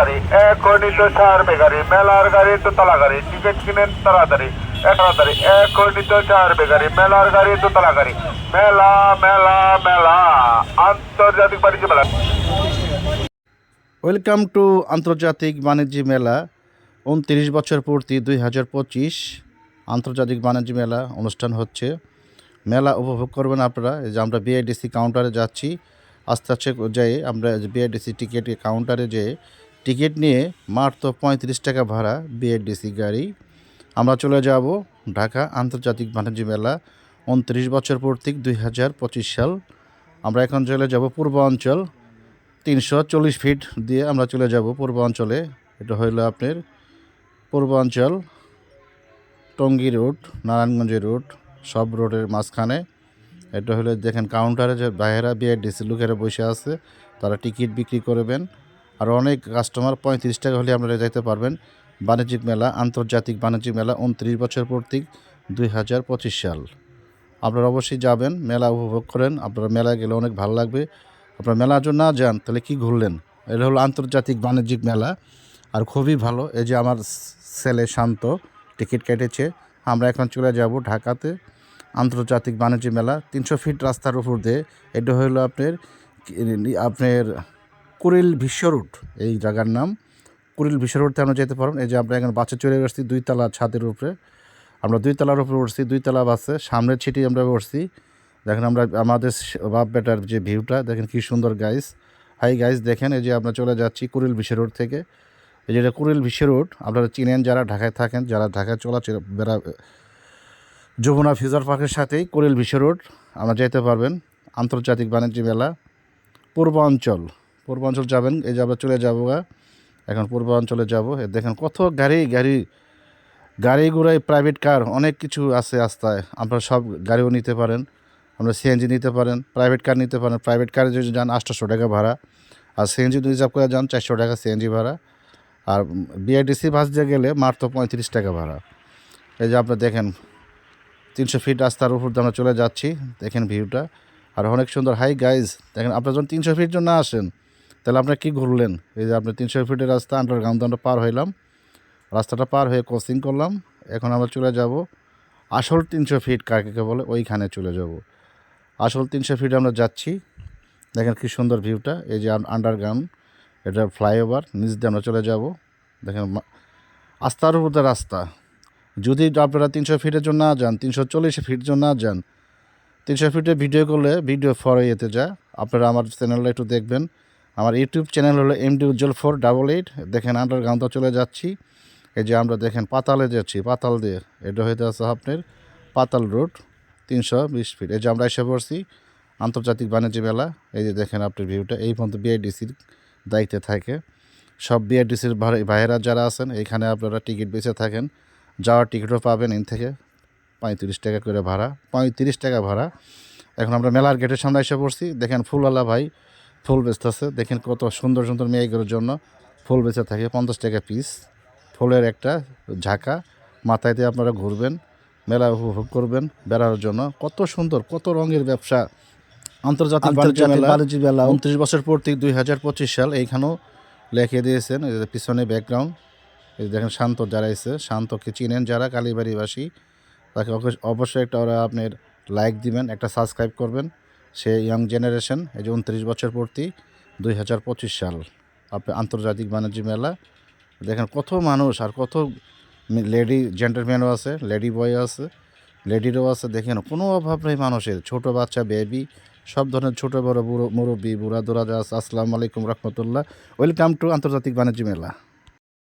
গাড়ি এখনই তো ছাড়বে গাড়ি, মেলার গাড়ি দোতলা গাড়ি, টিকিট কিনেন তাড়াতাড়ি তাড়াতাড়ি, এখনই তো ছাড়বে গাড়ি, মেলার গাড়ি দোতলা গাড়ি, মেলা মেলা মেলা, আন্তর্জাতিক বাণিজ্য মেলা। ওয়েলকাম টু আন্তর্জাতিক বাণিজ্য মেলা 29 বছর পূর্তি 2025 আন্তর্জাতিক বাণিজ্য মেলা অনুষ্ঠান হচ্ছে। মেলা উপভোগ করবেন আপনারা। এই যে আমরা বিআইডিসি কাউন্টারে যাচ্ছি, আস্তে আস্তে যাই আমরা বিআইডিসি টিকিট কাউন্টারে যেয়ে টিকিট নিয়ে মাত্র 35 টাকা ভাড়া বিআইডিসি গাড়ি আমরা চলে যাব ঢাকা আন্তর্জাতিক বাণিজ্য মেলা 29 বছর পূর্তি 2025 সাল। আমরা এখন চলে যাব পূর্বাঞ্চল 340 ফিট দিয়ে আমরা চলে যাব পূর্বাঞ্চলে। এটা হইল আপনার পূর্বাঞ্চল টঙ্গী রোড, নারায়ণগঞ্জ রোড, সব রোডের মাঝখানে। এটা হলো দেখেন কাউন্টারে যে বাইরেরা বিআইডিসি লোকেরা বসে আছে, তারা টিকিট বিক্রি করবেন। আর অনেক কাস্টমার 35 টাকা হলে আপনারা যাইতে পারবেন বাণিজ্যিক মেলা, আন্তর্জাতিক বাণিজ্যিক মেলা 29 বছর পূর্তি 2025 সাল। আপনারা অবশ্যই যাবেন, মেলা উপভোগ করেন। আপনারা মেলায় গেলে অনেক ভালো লাগবে। আপনারা মেলার জন্য না যান তাহলে কি ঘুরলেন? এটা হলো আন্তর্জাতিক বাণিজ্যিক মেলা আর খুবই ভালো। এই যে আমার ছেলে শান্ত টিকিট কেটেছে। আমরা এখন চলে যাব ঢাকাতে আন্তর্জাতিক বাণিজ্য মেলা 300 ফিট রাস্তার উপর দিয়ে। এটা হলো আপনার কুড়িল বিশ্ব রোড, এই জায়গার নাম কুড়িল বিশ্ব রোডতে আমরা যেতে পারবেন। এই যে আমরা এখন বাসে চলে আসছি 2 তলা ছাদের উপরে। আমরা 2 তলার উপরে উঠছি, 2 তলা বাসে সামনের ছিটি আমরা উঠছি। দেখেন আমরা আমাদের বাপ বেটার যে ভিউটা দেখেন কি সুন্দর গাইস। হাই গাইস, দেখেন এই যে আমরা চলে যাচ্ছি কুড়িল বিশ্ব রোড থেকে। এই যেটা কুড়িল বিশ্ব রোড আপনারা চিনেন যারা ঢাকায় থাকেন, যারা ঢাকায় বেড়া যমুনা ফিউচার পার্কের সাথেই কুড়িল বিশ্ব রোড আমরা যেতে পারবেন আন্তর্জাতিক বাণিজ্য মেলা। পূর্বাঞ্চল যাবেন। এই যে আমরা চলে যাবো এখন পূর্বাঞ্চলে যাব। দেখেন কত গাড়ি ঘোড়াই প্রাইভেট কার অনেক কিছু আছে রাস্তায়। আপনারা সব গাড়িও নিতে পারেন, আমরা সিএনজি নিতে পারেন, প্রাইভেট কার নিতে পারেন। প্রাইভেট কারে যদি যান 800 টাকা ভাড়া, আর সিএনজি রিজার্ভ করে যান 400 টাকা সিএনজি ভাড়া, আর বিআইডিসি বাস দিয়ে গেলে মাত্র 35 টাকা ভাড়া। এই যে আপনারা দেখেন 300 ফিট রাস্তার উপর দিয়ে আমরা চলে যাচ্ছি। দেখেন ভিউটা আর অনেক সুন্দর। হাই গাইজ, দেখেন আপনারা যখন 300 ফিট জন্য আসেন তাহলে আপনারা কী ঘুরলেন? এই যে আপনি 300 ফিটের রাস্তা আন্ডারগ্রাউন্ড আমরা পার হইলাম, রাস্তাটা পার হয়ে ক্রসিং করলাম। এখন আমরা চলে যাব আসল 300 ফিট কাকে বলে, ওইখানে চলে যাব। আসল 300 ফিট আমরা যাচ্ছি। দেখেন কি সুন্দর ভিউটা। এই যে আন্ডারগ্রাউন্ড, এটা ফ্লাইওভার, নিচ দিয়ে আমরা চলে যাব। দেখেন আস্তার উপর দিয়ে রাস্তা। যদি আপনারা 300 ফিটের জন্য না যান, 340 ফিট জন্য না যান, 300 ফিটে ভিডিও করলে ভিডিও ফরে যেতে যায়। আপনারা আমার চ্যানেলটা একটু দেখবেন। আমার ইউটিউব চ্যানেল হলো MD উজ্জ্বল 488। দেখেন আন্ডারগ্রাউন্ডে চলে যাচ্ছি। এই যে আমরা দেখেন পাতালে যাচ্ছি, পাতাল দিয়ে। এটা হইতে আছে আপনার পাতাল রোড 320 ফিট। এই যে আমরা এসে পড়ছি আন্তর্জাতিক বাণিজ্য মেলা। এই যে দেখেন আপনার ভিউটা। এই পর্যন্ত বিআইডিসির দায়িত্বে থাকে সব বিআইডিসির ভাইয়েরা যারা আছেন। এইখানে আপনারা টিকিট বেঁচে থাকেন, যাওয়ার টিকিটও পাবেন এন থেকে 35 টাকা করে ভাড়া, 35 টাকা ভাড়া। এখন আমরা মেলার গেটের সামনে এসে পড়ছি। দেখেন ফুলওয়ালা ভাই ফুল বেচতেছে। দেখেন কত সুন্দর সুন্দর মেয়েগুলোর জন্য ফুল বেচে থাকে 50 টাকা পিস। ফুলের একটা ঝাঁকা মাথায় দিয়ে আপনারা ঘুরবেন, মেলা উপভোগ করবেন বেড়ানোর জন্য। কত সুন্দর, কত রঙের ব্যবসা। আন্তর্জাতিক বাণিজ্য মেলা 29 বছর পূর্তি 2025 সাল। এইখানেও লেখে দিয়েছেন। এই যে পিছনে ব্যাকগ্রাউন্ড। এই দেখেন শান্ত যারা এসে, শান্তকে চিনেন যারা কালীবাড়িবাসী, তাকে অবশ্যই একটা ওরা আপনার লাইক দিবেন, একটা সাবস্ক্রাইব করবেন। সে ইয়াং জেনারেশন। এই যে 29 বছর পূর্তি 2025 সাল আপনি আন্তর্জাতিক বাণিজ্য মেলা। দেখেন কত মানুষ আর কত লেডি জেন্টলম্যানও আছে, লেডি বয় আছে, লেডিরও আছে। দেখেন কোনো অভাব নেই মানুষের, ছোট বাচ্চা, বেবি, সব ধরনের ছোটো বড় মুরব্বী বুড়া দোরা আছে। আসসালামু আলাইকুম রহমতুল্লাহ। ওয়েলকাম টু আন্তর্জাতিক বাণিজ্য মেলা।